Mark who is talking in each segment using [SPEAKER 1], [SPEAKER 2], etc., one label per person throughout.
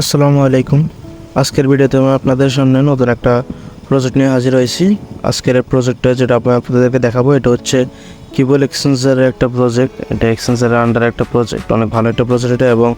[SPEAKER 1] আসসালামু আলাইকুম। আজকের ভিডিওতে আমি আপনাদের সামনে নতুন একটা প্রজেক্ট নিয়ে হাজির হয়েছি। আজকের এই প্রজেক্টটা যেটা আপনাদেরকে দেখাবো, এটা হচ্ছে কিবল এক্সচেঞ্জারের একটা প্রজেক্ট। এটা এক্সচেঞ্জারের আন্ডার একটা প্রজেক্ট, অনেক ভালো একটা প্রজেক্ট এটা, এবং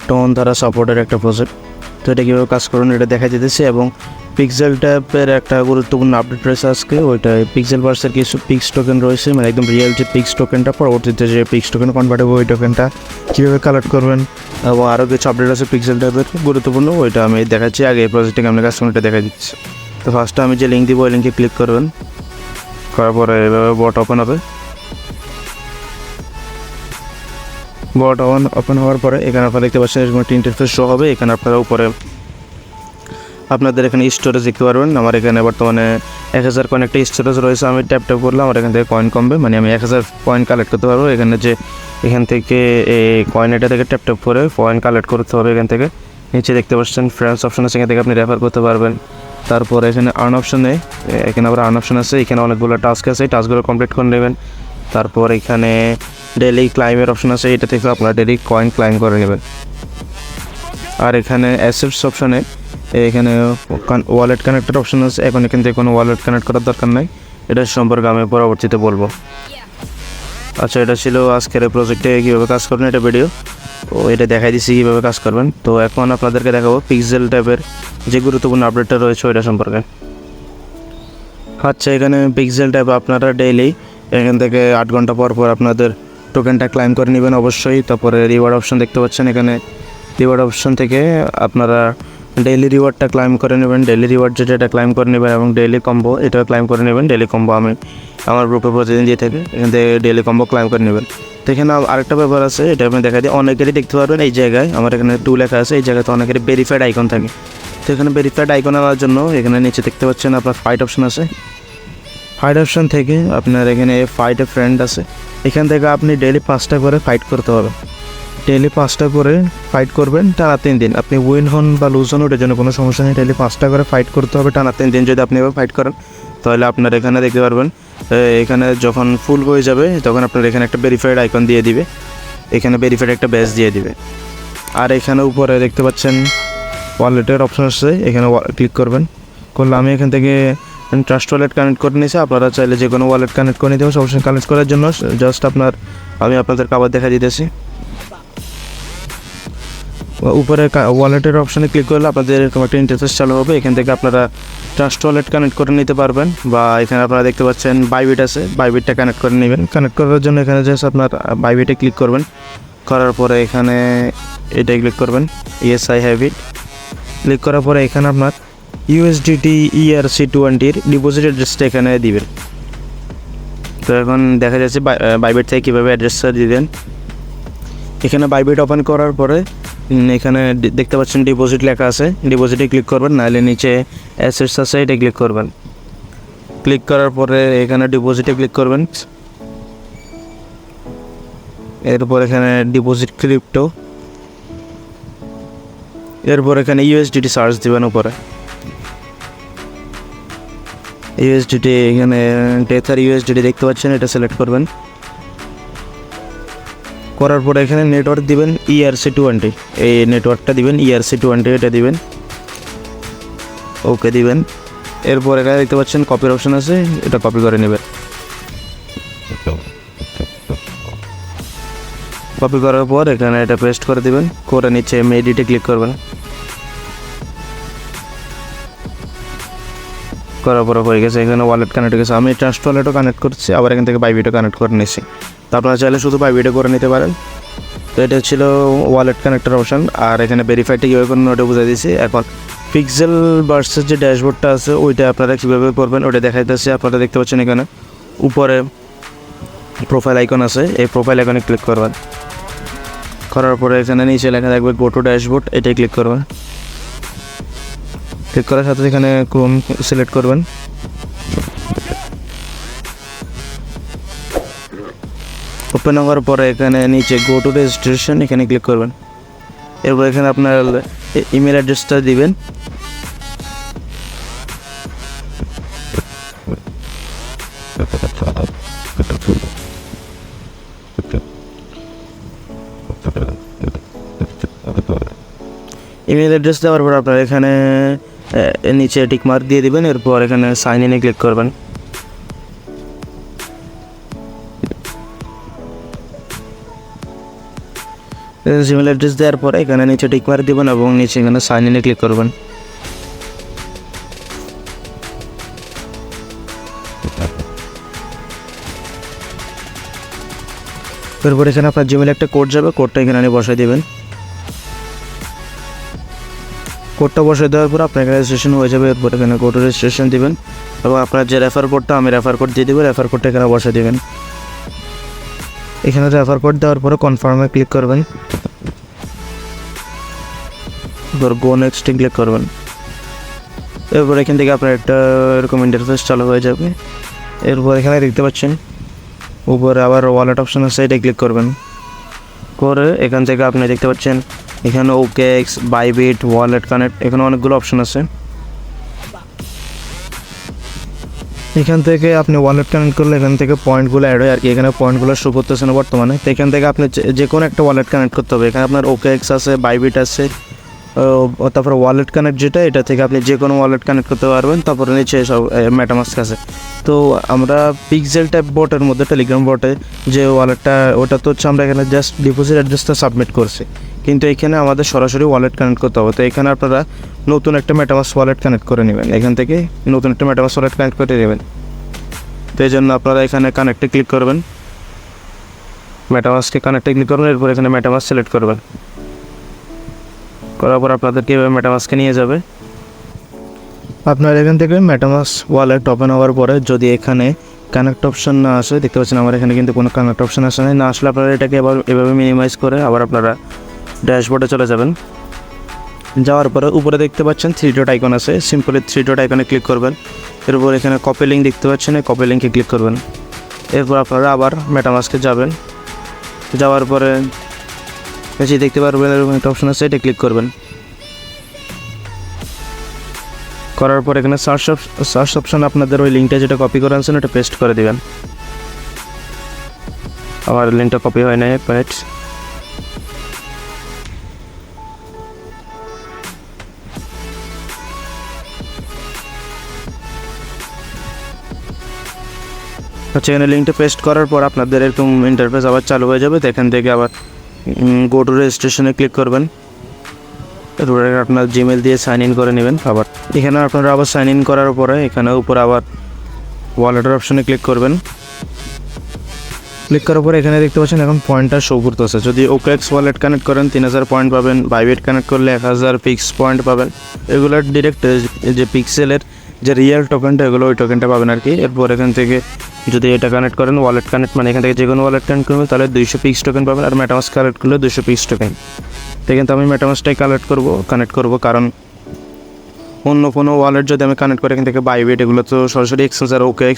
[SPEAKER 1] টোন দ্বারা সাপোর্টের একটা প্রজেক্ট। তো এটা কীভাবে কাজ করুন এটা দেখা যেতেছে, এবং পিক্সেল ট্যাপের একটা গুরুত্বপূর্ণ আপডেট রয়েছে আজকে। ওইটা পিক্সেল ভার্সের কিছু পিক্স টোকেন রয়েছে, মানে একদম রিয়েল যে পিক্স টোকেনটা, পরবর্তীতে যে পিক্স টোকেন কনভার্ট হবে ওই টোকেনটা কীভাবে কালেক্ট করবেন, এবং আরও কিছু আপডেট আছে পিক্সেল ট্যাপের গুরুত্বপূর্ণ, ওইটা আমি দেখাচ্ছি। আগে এই প্রজেক্টে কেমন কাজ করুন এটা দেখা দিচ্ছি। তো ফার্স্টে আমি যে লিঙ্ক দিব ওই লিঙ্কে ক্লিক করবেন, করার পরে এভাবে বট ওপেন হবে। বট ওপেন হওয়ার পরে এখানে আপনারা দেখতে পাচ্ছেন এরকম একটা ইন্টারফেস শো হবে। এখানে আপনারা উপরে আপনাদের এখানে স্টোরেজ দেখতে পারবেন। আমার এখানে বর্তমানে 1000 কয়েন একটা স্টোরেজ রয়েছে। আমি ট্যাপ করলে আমার এখান থেকে কয়েন কমবে, মানে আমি 1000 কয়েন কালেক্ট করতে পারবো। এখান থেকে এই কয়েন এটা থেকে ট্যাপ করে কয়েন কালেক্ট করতে হবে। এখান থেকে নিচে দেখতে পাচ্ছেন ফ্রেন্ডস অপশন আছে, এখান থেকে আপনি রেফার করতে পারবেন। তারপর এখানে আর্ন অপশনে, এখানে আবার আর্ন অপশন আছে, এখানে অনেকগুলো টাস্ক আছে, এই টাস্কগুলো কমপ্লিট করে নেবেন। তারপর এখানে ডেইলি ক্লাইমের অপশন আছে, এটা থেকে আপনারা ডেইলি কয়েন ক্লাইম করে নেবেন। আর এখানে অ্যাসেটস অপশনে এখানে ওয়ালেট কানেক্টের অপশন আছে। এখন এখান থেকে কোনো ওয়ালেট কানেক্ট করার দরকার নাই, এটা সম্পর্কে আমি পরবর্তীতে বলবো। আচ্ছা, এটা ছিল আজকের এই প্রজেক্টে কীভাবে কাজ করবেন এটা ভিডিও। তো এটা দেখাই দিচ্ছি কীভাবে কাজ করবেন। তো এখন আপনাদেরকে দেখাবো পিক্সেল ট্যাপের যে গুরুত্বপূর্ণ আপডেটটা রয়েছে ওইটা সম্পর্কে। আচ্ছা, এখানে পিক্সেল ট্যাপ আপনারা ডেইলি এখান থেকে 8 ঘন্টা পর পর আপনাদের টোকেনটা ক্লাইম করে নেবেন অবশ্যই। তারপরে রিওয়ার্ড অপশন দেখতে পাচ্ছেন, এখানে রিওয়ার্ড অপশন থেকে আপনারা ডেইলি রিওয়ার্ডটা ক্লাইম করে নেবেন। ডেইলি রিওয়ার্ড যেটা এটা ক্লাইম করে নেবেন, এবং ডেইলি কম্বো এটা ক্লাইম করে নেবেন। ডেইলি কম্বো আমি আমার গ্রুপে প্রতিদিন দিয়ে থাকে, এখান থেকে ডেইলি কম্বো ক্লাইম করে নেবেন। তো এখানে আরেকটা ব্যাপার আছে, এটা আপনি দেখা দিই অনেকেরই দেখতে পারবেন। এই জায়গায় আমার এখানে 2 লেখা আছে, এই জায়গাতে অনেকেরই ভেরিফাইড আইকন থাকে। তো এখানে ভেরিফাইড আইকন আনার জন্য এখানে নিচে দেখতে পাচ্ছেন আপনার ফাইট অপশন আছে। ফাইট অপশন থেকে আপনার এখানে ফাইট এ ফ্রেন্ড আছে, এখান থেকে আপনি ডেইলি 5টা করে ফাইট করতে হবে। ডেইলি 5টা করে ফাইট করবেন টানা 3 দিন। আপনি উইন হন বা লুজ হন ওটার জন্য কোনো সমস্যা নেই, ডেইলি 5টা করে ফাইট করতে হবে টানা 3 দিন। যদি আপনি এবার ফাইট করেন তাহলে আপনার এখানে দেখতে পারবেন, এখানে যখন ফুল হয়ে যাবে তখন আপনার এখানে একটা ভেরিফাইড আইকন দিয়ে দিবে, এখানে ভেরিফাইড একটা ব্যাজ দিয়ে দিবে। আর এখানে উপরে দেখতে পাচ্ছেন ওয়ালেটের অপশন আছে, এখানে ক্লিক করবেন। করলে আমি এখান থেকে ট্রাস্ট ওয়ালেট কানেক্ট করে নিয়েছি। আপনারা চাইলে যে কোনো ওয়ালেট কানেক্ট করে নিতে হবে। সবসময় কানেক্ট করার জন্য জাস্ট আমি আপনাদেরকে আবার দেখা দিতেছি। উপরে ওয়ালেটের অপশানে ক্লিক করলে আপনাদের এরকম একটা ইন্টারফেস চালু হবে। এখান থেকে আপনারা ট্রাস্ট ওয়ালেট কানেক্ট করে নিতে পারবেন, বা এখানে আপনারা দেখতে পাচ্ছেন বাইবিট আছে, বাইবিটটা কানেক্ট করে নেবেন। কানেক্ট করার জন্য এখানে জাস্ট আপনার বাইবিটে ক্লিক করবেন। করার পরে এখানে এটাই ক্লিক করবেন, yes I have it. Click করার পরে এখানে আপনার ইউএসডিটি ERC20 ডিপোজিট অ্যাড্রেসটা এখানে দিবেন। তো এখন দেখা যাচ্ছে বাইবিট থেকে কীভাবে অ্যাড্রেসটা দিবেন। এখানে বাইবিট ওপেন করার পরে এখানে দেখতে পাচ্ছেন ডিপোজিট লেখা আছে, ডিপোজিটে ক্লিক করবেন, নাহলে নিচে অ্যাসেটস আছে এটা ক্লিক করবেন। ক্লিক করার পরে এখানে ডিপোজিটে ক্লিক করবেন। এরপর এখানে ডিপোজিট ক্রিপ্টো, এরপর এখানে ইউএসডিটি সার্চ দিবেন। উপরে ইউএসডিটি, এখানে ডেথার ইউএসডিটি দেখতে পাচ্ছেন, এটা সিলেক্ট করবেন। করার পরে এখানে নেটওয়ার্ক দিবেন ERC20, এই নেটওয়ার্কটা দিবেন ERC20, এটা দিবেন, ওকে দিবেন। এরপর এখানে দেখতে পাচ্ছেন কপির অপশন আছে, এটা কপি করে নেবেন। কপি করার পর এখানে এটা পেস্ট করে দিবেন, করে নিচে এডিটে ক্লিক করবেন। করার পরে হয়ে গেছে, এখানে ওয়ালেট কানেক্ট হয়ে গেছে। আমি ট্রাস্ট ওয়ালেটও কানেক্ট করছি, আবার এখান থেকে বাইবিটও কানেক্ট করে নিয়েছি। তো আপনারা চাইলে শুধু বাইবিটে করে নিতে পারেন। তো এটা ছিল ওয়ালেট কানেক্টের অপশান। আর এখানে ভেরিফাইডটা কীভাবে করবেন ওটা বুঝাই দিয়েছি। এখন পিক্সেল ভার্সের যে ড্যাশবোর্ডটা আছে ওইটা আপনারা কীভাবে করবেন ওটা দেখাইতেছি। আপনারা দেখতে পাচ্ছেন এখানে উপরে প্রোফাইল আইকন আছে, এই প্রোফাইল আইকনে ক্লিক করবেন। করার পরে এখানে নিচে লেখা থাকবে গো টু ড্যাশবোর্ড, এটাই ক্লিক করবেন। ক্লিক করার সাথে এখানে ক্রোম সিলেক্ট করবেন। ওপেন হওয়ার পরে এখানে নিচে গো টু রেজিস্ট্রেশন, এখানে ক্লিক করবেন। এরপর এখানে আপনার ইমেল অ্যাড্রেসটা দিবেন। ইমেল অ্যাড্রেস দেওয়ার পর আপনারা এখানে নিচে টিক মার্ক দিয়ে দিবেন, এরপর এখানে সাইন ইনে ক্লিক করবেন। ইমেল অ্যাড্রেস দেওয়ার পরে এখানে নিচে টিক মার্ক দিবেন এবং নিচে এখানে সাইন ইনে ক্লিক করবেন। এরপর এখানে আপনার জিমেলে একটা কোড যাবে, কোডটা এখানে বসাই দেবেন। কোডটা বসাই দেওয়ার পর আপনার এখানে রেজিস্ট্রেশন হয়ে যাবে। এরপর এখানে কোড রেজিস্ট্রেশন দিবেন এবং আপনার যে রেফার কোডটা, আমি রেফার কোড দিয়ে দেবো, রেফার কোডটা এখানে বসাই দেবেন। এখানে রেফার কোড দেওয়ার পরে কনফার্মে ক্লিক করবেন, এরপর গো নেক্সটে ক্লিক করবেন। এরপর এখান থেকে আপনার একটা এরকম ইন্টারফেস চালু হয়ে যাবে। এরপর এখানে দেখতে পাচ্ছেন উপরে আবার ওয়ালেট অপশন আছে, এটা ক্লিক করবেন। করে এখান থেকে আপনি দেখতে পাচ্ছেন এখানে OKX, বাইবিট, ওয়ালেট কানেক্ট, এখানে অনেকগুলো অপশন আছে। এখান থেকে আপনি ওয়ালেট কানেক্ট করলে এখান থেকে পয়েন্টগুলো অ্যাড হয় আর কি। এখানে পয়েন্টগুলো শো করতেছে না বর্তমানে, তো এখান থেকে আপনি যে কোনো একটা ওয়ালেট কানেক্ট করতে হবে। এখানে আপনার OKX আছে, বাইবিট আছে, তারপরে ওয়ালেট কানেক্ট যেটা, এটা থেকে আপনি যে কোনো ওয়ালেট কানেক্ট করতে পারবেন। তারপরে নিচে সব মেটামাস্ক আছে। তো আমরা পিক্সেল টাইপ বটের মধ্যে, টেলিগ্রাম বটে যে ওয়ালেটটা, ওটা তো হচ্ছে আমরা এখানে জাস্ট ডিপোজিট অ্যাড্রেসটা সাবমিট করছি, কিন্তু এখানে আমাদের সরাসরি ওয়ালেট কানেক্ট করতে হবে। তো এখানে আপনারা নতুন একটা মেটামাস্ক ওয়ালেট কানেক্ট করে নেবেন, এখান থেকে নতুন একটা মেটামাস্ক ওয়ালেট কানেক্ট করে নেবেন। তো এই জন্য আপনারা এখানে কানেক্টে ক্লিক করবেন, মেটামাস্কে কানেক্টে ক্লিক করবেন। এরপর এখানে মেটামাস্ক সিলেক্ট করবেন, করার পর আপনাদেরকে এভাবে মেটামাস্কে নিয়ে যাবে। আপনার এখান থেকে মেটামাস্ক ওয়ালেট ওপেন হওয়ার পরে যদি এখানে কানেক্ট অপশন না আসে, দেখতে পাচ্ছেন আমার এখানে কিন্তু কোনো কানেক্ট অপশন আসে না আসলে আপনারা এটাকে আবার এভাবে মিনিমাইজ করে আবার আপনারা ড্যাশবোর্ডে চলে যাবেন। যাওয়ার পরে উপরে দেখতে পাচ্ছেন 3 ডট আইকন আছে, সিম্পলি 3 ডট আইকনে ক্লিক করবেন। এরপর এখানে কপি লিঙ্ক দেখতে পাচ্ছেন, এই কপি লিঙ্কে ক্লিক করবেন। এরপর আপনারা আবার মেটামাস্কে যাবেন, যাওয়ার পরে যে দেখতে পারবেন এরকম একটা অপশন আছে, এটা ক্লিক করবেন। করার পর এখানে সার্চ অপশন আপনাদের ওই লিঙ্কটা যেটা কপি করে আনছেন ওটা পেস্ট করে দেবেন। আমার লিঙ্কটা কপি হয় না, এক মিনিট। আচ্ছা, এখানে লিঙ্কটা পেস্ট করার পর আপনাদের এরকম ইন্টারফেস আবার চালু হয়ে যাবে। তো এখান থেকে আবার গো টু রেজিস্ট্রেশনে ক্লিক করবেন। এরপরে আপনার জিমেল দিয়ে সাইন ইন করে নেবেন। আবার এখানে আপনারা আবার সাইন ইন করার পরে এখানে উপরে আবার ওয়ালেটের অপশনে ক্লিক করবেন। ক্লিক করার পরে এখানে দেখতে পাচ্ছেন এখন পয়েন্টটা শো করতেছে। যদি OKX ওয়ালেট কানেক্ট করেন 3000 পয়েন্ট পাবেন, বাইবিট কানেক্ট করলে 1000 পিক্স পয়েন্ট পাবেন। এগুলোর ডিরেক্ট যে পিক্সেলের যে রিয়েল টোকেনটা, এগুলো ওই টোকেনটা পাবেন আর কি। এরপর এখান থেকে যদি এটা কানেক্ট করেন ওয়ালেট কানেক্ট, মানে এখান থেকে যে কোনো ওয়ালেট কানেক্ট করবেন তাহলে 200 পিক্স টোকেন পাবেন। আর মেটামাস্ক কানেক্ট করলে 200 পিক্স টোকেন। তো কিন্তু আমি মেটামাস্কটাই কানেক্ট করবো কারণ অন্য কোনো ওয়ালেট যদি আমি কানেক্ট করি এখান থেকে বাইবিট, এগুলো তো সরাসরি এক্সচেঞ্জ আর OKX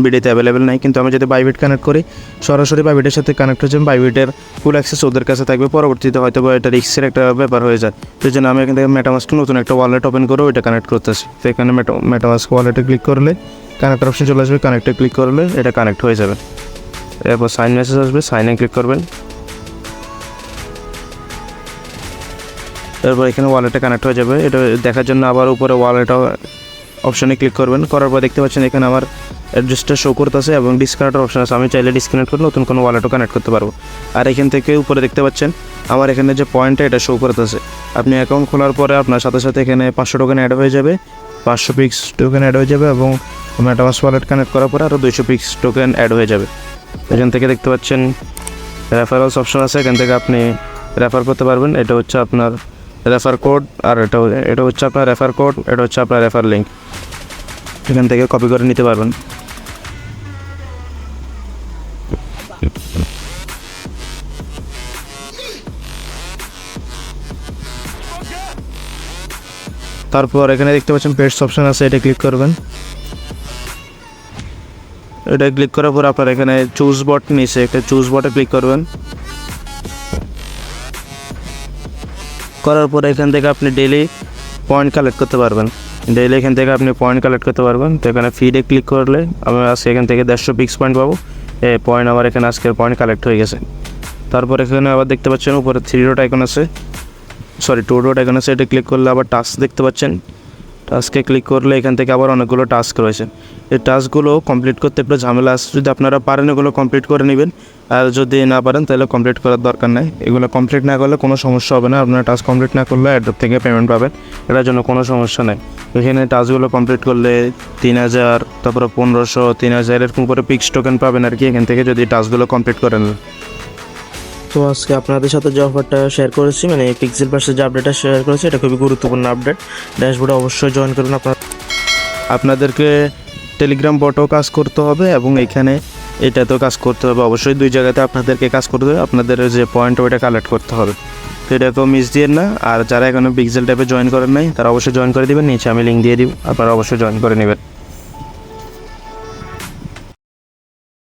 [SPEAKER 1] বিডিতে অ্যাভেলেবেল নাই। কিন্তু আমি যদি বাইবিট কানেক্ট করি সরাসরি বাইবিটের সাথে কানেক্ট হচ্ছে, বাইবিটের ফুল অ্যাক্সেস ওদের কাছে থাকবে। পরবর্তীতে হয়তো বা এটা রিস্কের একটা ব্যাপার হয়ে যায়। সেই জন্য আমি এখান থেকে মেটামাস্ক নতুন একটা ওয়ালেট ওপেন করে ওইটা কানেক্ট করতেছি। তো এখানে মেটামাস্ক ওয়ালেটে ক্লিক করলে কানেক্ট অপশন চলে আসবে, কানেক্টে ক্লিক করলে এটা কানেক্ট হয়ে যাবে। এরপর সাইন মেসেজ আসবে, সাইনে ক্লিক করবেন। এরপর এখানে ওয়ালেটে কানেক্ট হয়ে যাবে। এটা দেখার জন্য আবার উপরে ওয়ালেট অপশানে ক্লিক করবেন। করার পর দেখতে পাচ্ছেন এখানে আমার অ্যাড্রেসটা শো করতেছে এবং ডিসকানেক্টের অপশন আছে। আমি চাইলে ডিসকানেক্ট করে নতুন কোনো ওয়ালেটও কানেক্ট করতে পারবো। আর এখান থেকে উপরে দেখতে পাচ্ছেন আমার এখানে যে পয়েন্টটা এটা শো করতেছে। আপনি অ্যাকাউন্ট খোলার পরে আপনার সাথে সাথে এখানে 500 টোকেন অ্যাড হয়ে যাবে, 500 পিক্স টোকেন অ্যাড হয়ে যাবে এবং মেটামাস্ক ওয়ালেট কানেক্ট করার পরে আরও 200 পিক্স টোকেন অ্যাড হয়ে যাবে। এখান থেকে দেখতে পাচ্ছেন রেফারেলস অপশন আছে, এখান থেকে আপনি রেফার করতে পারবেন। এটা হচ্ছে আপনার রেফার কোড, আর এটা হচ্ছে আপনার রেফার কোড, এটা হচ্ছে আপনার রেফার লিঙ্ক। এখান থেকে কপি করে নিতে পারবেন। তারপর এখানে দেখতে পাচ্ছেন পেস্ট অপশন আছে, এটা ক্লিক করবেন। এটা ক্লিক করার পর আপনার এখানে চুজ বট নিচে একটা চুজ বটে ক্লিক করবেন। করার পর এখান থেকে আপনি ডেইলি পয়েন্ট কালেক্ট করতে পারবেন। ডেইলি এখান থেকে আপনি পয়েন্ট কালেক্ট করতে পারবেন। তো এখানে ফিডে ক্লিক করলে আমি আজকে এখান থেকে 150 পিক্স পয়েন্ট পাবো। এই পয়েন্ট আমার এখানে আজকের পয়েন্ট কালেক্ট হয়ে গেছে। তারপর এখানে আবার দেখতে পাচ্ছেন উপরে 3 ডট আইকন আছে, টু ডট এখানে সেটা ক্লিক করলে আবার টাস্ক দেখতে পাচ্ছেন। টাস্কে ক্লিক করলে এখান থেকে আবার অনেকগুলো টাস্ক রয়েছে। এই টাস্কগুলো কমপ্লিট করতে একটু ঝামেলা আছে, যদি আপনারা পারেন এগুলো কমপ্লিট করে নেবেন, আর যদি না পারেন তাহলে কমপ্লিট করার দরকার নেই। এগুলো কমপ্লিট না করলে কোনো সমস্যা হবে না, আপনারা টাস্ক কমপ্লিট না করলে অ্যাড্রপ থেকে পেমেন্ট পাবেন, এটার জন্য কোনো সমস্যা নেই। এখানে টাস্কগুলো কমপ্লিট করলে 3000, তারপরে 1500, 3000 এরকম করে পিক্স টোকেন পাবেন আর কি, এখান থেকে যদি টাস্কগুলো কমপ্লিট করেন। তো আজকে আপনাদের সাথে যে অফারটা শেয়ার করেছি, মানে পিক্সেল পার্সের যে আপডেটটা শেয়ার করেছি, এটা খুবই গুরুত্বপূর্ণ আপডেট। ড্যাশবোর্ডে অবশ্যই জয়েন করুন। আপনাদেরকে টেলিগ্রাম বটও কাজ করতে হবে এবং এইখানে এটাতেও কাজ করতে হবে, অবশ্যই দুই জায়গাতে আপনাদেরকে কাজ করতে হবে। আপনাদের যে পয়েন্ট ওইটা কালেক্ট করতে হবে, তো এটাকেও মিস দিয়েন না। আর যারা এখনো পিক্সেল ট্যাবে জয়েন করেন নাই তারা অবশ্যই জয়েন করে দেবেন, নিচে আমি লিঙ্ক দিয়ে দিব, আপনারা অবশ্যই জয়েন করে নেবেন।